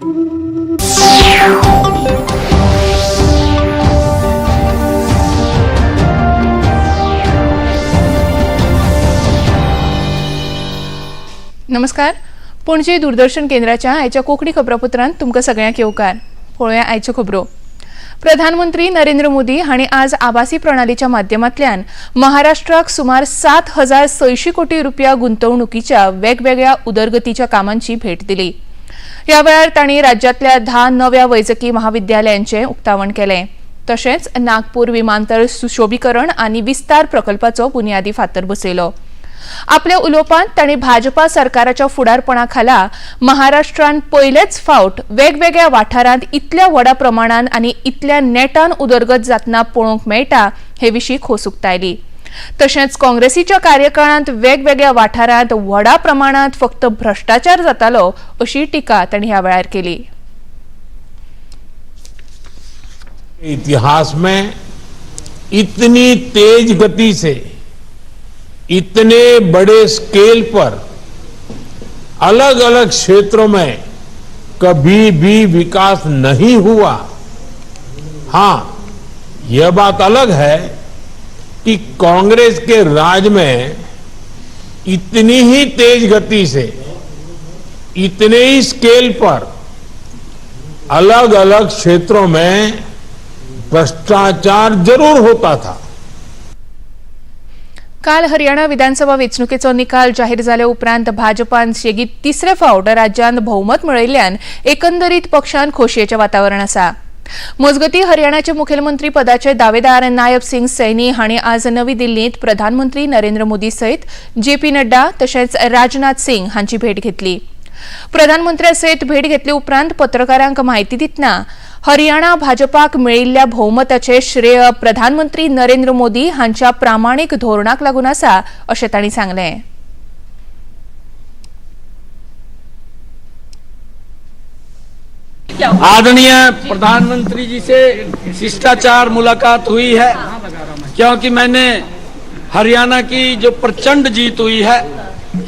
नमस्कार. पणजी दूरदर्शन केंद्राच्या आयच्या कोंकणी खबरापत्रांत तुमकां सगळ्यांक येवकार. पळोवया आयच्यो खबरो. प्रधानमंत्री नरेंद्र मोदी हांणी आज आभासी प्रणालीच्या माध्यमांतल्यान महाराष्ट्राक सुमार 7,600 कोटी रुपया गुंतवणुकीच्या वेगवेगळ्या उदरगतीच्या कामांची भेट दिली. ह्या वेळार तांणी राज्यांतल्या 10 नव्या वैजकी महाविद्यालयांचें उक्तावण केलें. तशेंच नागपूर विमानतळ सुशोभीकरण आनी विस्तार प्रकल्पाचो बुनयादी फातर बसयलो. आपल्या उलोवपांत तांणी भाजपा सरकाराच्या फुडारपणाखाला महाराष्ट्रान पयलेच फावट वेगवेगळ्या वाठारांत इतल्या व्हडा प्रमाणान आनी इतल्या नेटान उदरगत जातना पळोवंक मेळटा हे विशीं खोस उक्तायली. तशेंच काँग्रेसीच्या कार्यकाळांत वेगवेगळ्या वाठारांत व्हडा प्रमाणांत फक्त भ्रष्टाचार जातालो अशी टिका तांणी ह्या वेळार केली. इतिहास में इतनी तेज गति से इतने बड़े स्केल पर अलग अलग क्षेत्रों में कभी भी विकास नहीं हुआ. हां, यह बात अलग है कि कांग्रेस के राज में इतनी ही तेज गति से इतने ही स्केल पर अलग अलग क्षेत्रों में भ्रष्टाचार जरूर होता था. काल हरियाणा विधानसभा वेंचणुकेचो निकाल जाहीर जाल्या उपरांत भाजपान शेगीत तिसरे फावट राज्यांत भोवमत मेळयिल्ल्यान एकंदरीत पक्षांत खोशयेचें वातावरण आसा. मजगतीं हरियाणाचे मुखेलमंत्री पदाचे दावेदार नायब सिंग सैनी हांणी आज नवी दिल्लींत प्रधानमंत्री नरेंद्र मोदी सयत जेपी नड्डा तशेंच राजनाथ सिंग हांची भेट घेतली. प्रधानमंत्र्या सयत भेट घेतले उपरांत पत्रकारांक म्हायती दितना हरियाणा भाजपाक मेळिल्ल्या भोवमताचे श्रेय प्रधानमंत्री नरेंद्र मोदी हांच्या प्रामाणीक धोरणाक लागून आसा अशें तांणी सांगलें. आदरणीय प्रधानमंत्री जी से शिष्टाचार मुलाकात हुई है, क्योंकि मैंने हरियाणा की जो प्रचंड जीत हुई है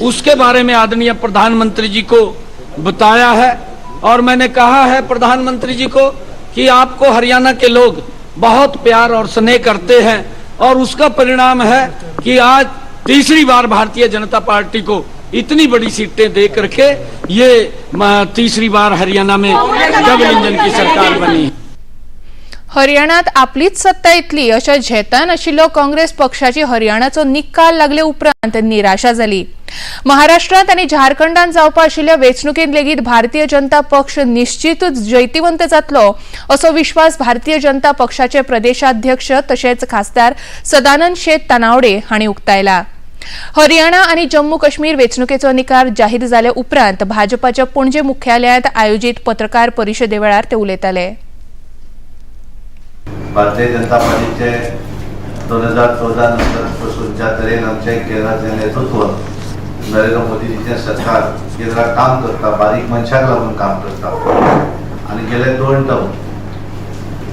उसके बारे में आदरणीय प्रधानमंत्री जी को बताया है. और मैंने कहा है प्रधानमंत्री जी को कि आपको हरियाणा के लोग बहुत प्यार और स्नेह करते हैं, और उसका परिणाम है कि आज तीसरी बार भारतीय जनता पार्टी को इतनी बड़ी सीटें दे करके ये तीसरी बार हरियाणा में डबल इंजन की सरकार बनी. हरियाणात आपलीच सत्ता येतली अशा झेतान आशिल्लो काँग्रेस पक्षाची हरियाणाचो निकाल लागले उपरांत निराशा जाली. महाराष्ट्रात आनी झारखंडात जावपा आशिल्ल्या वेंचणुकेंत लेगीत भारतीय जनता पक्ष निश्चितूच जैतिवंत जातलो असो विश्वास भारतीय जनता पक्षाचे प्रदेशाध्यक्ष तशेंच खासदार सदानंद शेट तानावडे हांणी उक्तायला. हरियाणा आनी जम्मू काश्मीर वेंचणुकेचो निकाल जाहीर जाले उपरांत भाजपाच्या पणजे मुख्यालयांत आयोजीत पत्रकार परिशदे वेळार ते उलयताले. भारतीय जनता पार्टीचे 2014 नंतर ज्या तरेन आमचे केंद्राचे नेतृत्व नरेंद्र मोदीजीचे सरकार केंद्रात काम करता, बारीक मनशाक लागून काम करता, आणि गेले 2 टर्म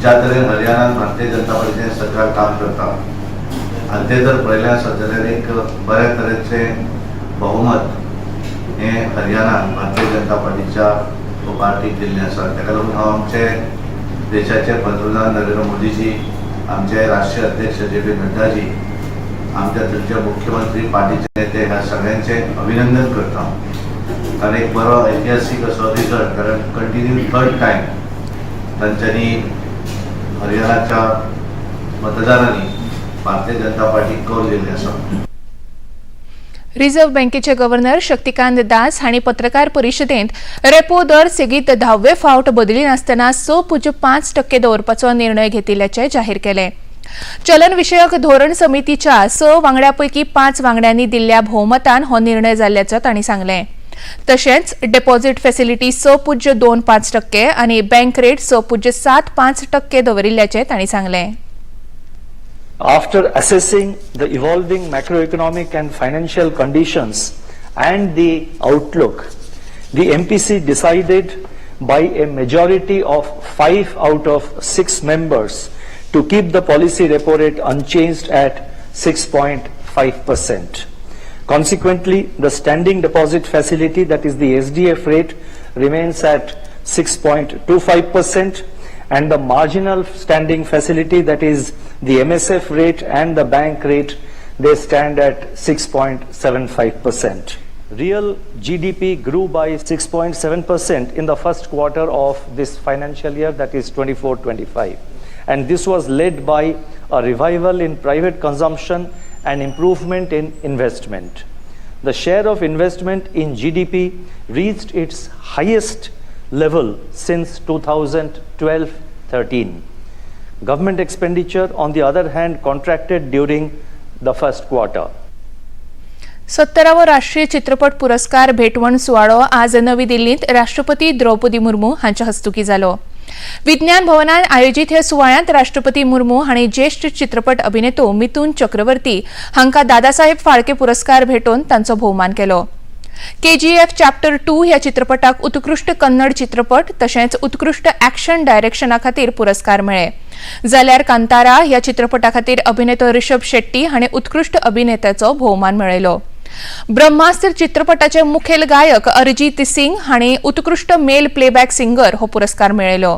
ज्या तरेन हरियाणात भारतीय जनता पार्टीचे सरकार काम करता आणि ते जर पळयलें आसत जाल्यार एक बऱ्या तरेचे बहुमत हे हरियाणात भारतीय जनता पार्टीच्या पार्टीक दिल्लें आसा. ताका लागून हांव आमचे देशाचे पंतप्रधान नरेंद्र मोदीजी, आमचे राष्ट्रीय अध्यक्ष जेपी नड्डाजी, आमच्या थंयचे मुख्यमंत्री, पार्टीचे नेते ह्या सगळ्यांचे अभिनंदन करता. कारण एक बरो ऐतिहासीक असो रिजल्ट, कारण कंटिन्यू 3rd टायम तांच्यांनी हरियाणाच्या मतदारांनी भारतीय जनता पार्टीक कौल दिल्ले आसा. रिझर्व्ह बँकेचे गव्हर्नर शक्तिकांत दास हांणी पत्रकार परिशदेंत रेपो दर सेगीत 10वे फावट बदली नासतना 6.5% दवरपाचो निर्णय घेतिल्ल्याचे जाहीर केले. चलन विशयक धोरण समितीच्या 6 वांगड्यांपैकी 5 वांगड्यांनी दिल्ल्या भोवमतान हो निर्णय जाल्ल्याचे तांणी सांगलें. तशेंच डेपॉझिट फॅसिलिटी 6.25% आनी बँक रेट 6.75% दवरिल्ल्याचे तांणी सांगलें. After assessing the evolving macroeconomic and financial conditions and the outlook, the MPC decided by a majority of 5 out of 6 members to keep the policy repo rate unchanged at 6.5%. Consequently, the standing deposit facility, that is the SDF rate, remains at 6.25%, and the marginal standing facility, that is the MSF rate and the bank rate, they stand at 6.75%. Real GDP grew by 6.7% in the first quarter of this financial year, that is 24-25. And this was led by a revival in private consumption and improvement in investment. The share of investment in GDP reached its highest level since 2012-13. Government expenditure, on the other hand, contracted during the first quarter. 17वा राष्ट्रीय चित्रपट पुरस्कार भेटवण सुवाळो आज नवी दिल्लीत राष्ट्रपती द्रौपदी मुर्मू हांच्या हस्तुकी जालो. विज्ञान भवनात आयोजित ह्या सुवाळ्यात राष्ट्रपती मुर्मू हांणी ज्येष्ठ चित्रपट अभिनेतो मिथुन चक्रवर्ती हांका दादासाहेब फाळके पुरस्कार भेटोवन तांचो भोवमान केलो. KGF चॅप्टर 2 ह्या चित्रपटाक उत्कृष्ट कन्नड चित्रपट तशेंच उत्कृष्ट ॲक्शन डायरेक्शना खातीर पुरस्कार मेळ्ळे. जाल्यार कांतारा ह्या चित्रपटा खातीर अभिनेतो ऋषभ शेट्टी हांणी उत्कृष्ट अभिनेत्याचो भोवमान मेळयलो. ब्रह्मास्त्र चित्रपटाचे मुखेल गायक अरिजीत सिंग हांणी उत्कृष्ट मेल प्लेबॅक सिंगर हो पुरस्कार मेळयलो.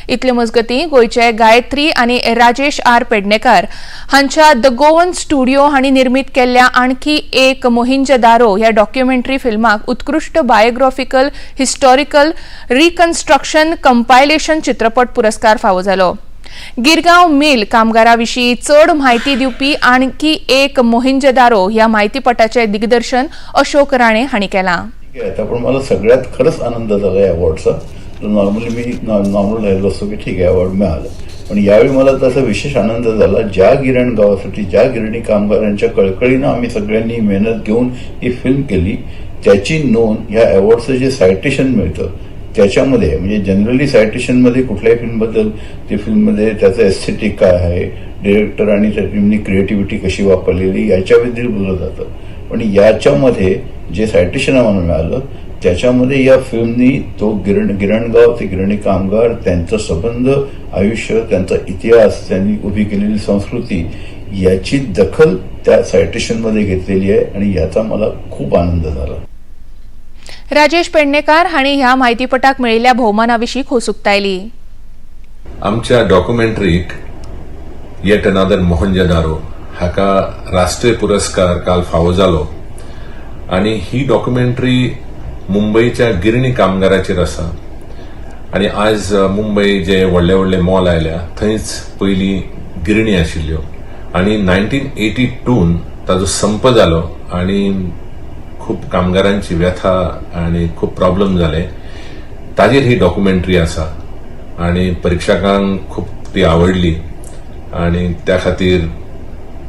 इतले मजगती गोयचे गायत्री आणि राजेश आर पेडणेकर हांच्या द गोवन स्टुडिओ हांणी निर्मित केल्ल्या आणखी एक मोहिंजदारो ह्या डॉक्युमेंटरी फिल्माक उत्कृष्ट बायोग्राफिकल हिस्टॉरिकल रिकन्स्ट्रक्शन कंपायलेशन चित्रपट पुरस्कार फावो जालो. गिरगांव मिल कामगाराविशीं चड म्हायती दिवपी आणखी एक मोहिंजदारो ह्या म्हायतीपटाचे दिग्दर्शन अशोक राणे हांणी केलां. आता पण मला सगळ्यात खरंच आनंद झाला या अवॉर्डचा. नॉर्मली मी नॉर्मल राहिलो असतो की ठीक आहे अवॉर्ड मिळालं, पण यावेळी मला तसा विशेष आनंद झाला. ज्या गिरण गावासाठी ज्या गिरणी कामगारांच्या कळकळीनं आम्ही सगळ्यांनी मेहनत घेऊन ही फिल्म केली, त्याची नोंद ह्या अवॉर्डचं जे सायटेशन मिळतं त्याच्यामध्ये, म्हणजे जनरली सायटेशनमध्ये कुठल्याही फिल्मबद्दल ते फिल्ममध्ये त्याचं एस्थेटिक काय आहे, डिरेक्टर आणि त्या टीमनी क्रिएटिव्हिटी कशी वापरलेली याच्याबद्दल बोललं जातं. पण याच्यामध्ये जे सायटेशन आम्हाला मिळालं त्याच्यामध्ये या फिल्मनी तो गिरणगाव ते गिरणी कामगार, त्यांचा संबंध, आयुष्य, त्यांचा इतिहास, त्यांनी उभी केलेली संस्कृती याची दखल त्या सायटेशनमध्ये घेतलेली आहे आणि याचा मला खूप आनंद झाला. राजेश पेडणेकर हांणी ह्या म्हायतीपटाक मेळिल्ल्या भोवमानाविशीं खोसुकतायली. आमच्या डॉक्युमेंटरीक येट अनादर मोहनजोदारो हाका राष्ट्रीय पुरस्कार काल फावो जालो आणि ही डॉक्युमेंटरी मुंबईच्या गिरणी कामगाराचेर आसा. आणि आज मुंबई जे व्हडले व्हडले मॉल आयल्या थंयच पयलीं गिरणी आशिल्ल्यो आणि 1982 ताजो संप जालो आणि खूप कामगारांची व्यथा आणि खूप प्रॉब्लेम जाले. ताजेर ही डॉक्युमेंटरी आसा आणि परीक्षकांक खूप ती आवडली आणि त्या खातीर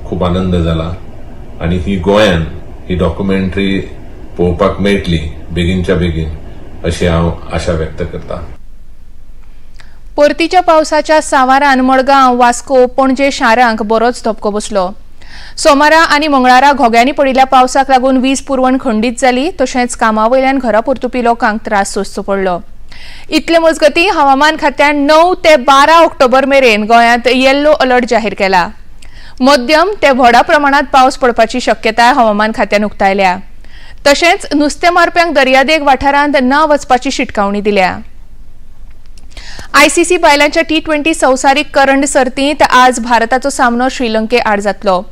खूप आनंद जाला. आणि ही गोंयान ही डॉक्युमेंटरी पळोवपाक मेळटली बेगीनच्या बेगीन अशी हांव आशा व्यक्त करता. परतीच्या पावसाच्या सावारान मडगांव, वास्को, पणजे शारांक बरोच धपको बसलो. सोमारा आनी मंगळारा घोग्यांनी पडिल्ल्या पावसाक लागून वीज पुरवण खंडीत जाली, तशेंच कामावयल्यान घरा परतुपी लोकांक त्रास सोंसचो पडलो. इतले मजगती हवामान खात्यान 9 ते 12 ऑक्टोबर मेरेन गोंयांत येल्लो अलर्ट जाहीर केला. मध्यम ते व्हडा प्रमाणात पावस पडपाची शक्यताय हवामान खात्यान उक्तायल्या. तशेंच नुस्तें मारप्यांक दर्यादेग वाठारांत न वचपाची शिटकावणी दिल्या. ICC बायलांच्या T20 संवसारीक करंड सर्तींत आज भारताचो सामनो श्रीलंके आड जातलो.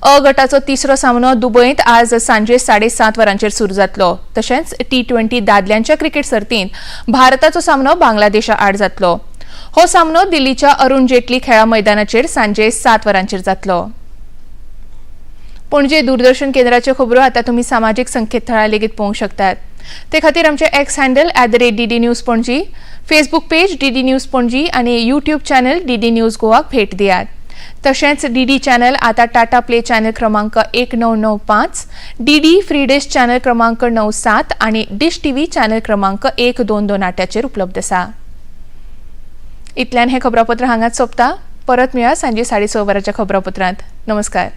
अ गटाचो तिसरो सामनो दुबयत आज सांजे 7:30 वरांचेर सुरू जातलो. तशेंच T20 दादल्यांच्या क्रिकेट सर्तींत भारताचो सामनो बांगलादेशा आड जातलो. हो सामनो दिल्लीच्या अरुण जेटली खेळा मैदानाचेर सांजे 7 वरांचेर जातलो. पणजे दूरदर्शन केंद्राच्यो खबरो आता तुम्ही सामाजिक संकेतथळार लेगीत पळोवंक शकतात. ते खातीर आमचे X handle @DD news Panaji, Facebook page DD news Panaji आणि यूट्यूब चॅनल DD न्यूज गोवाक भेट दियात. तशेंच DD चॅनल आता टाटा प्ले चॅनल क्रमांक 1995, DD फ्री डिश चॅनल क्रमांक 97 आणि डिश TV चॅनल क्रमांक 122 उपलब्ध आसा. इतल्यान हे खबरापत्र हांगाच सोंपता. परत मेळया सांजे 6:30 वरांच्या खबरापत्रांत. नमस्कार.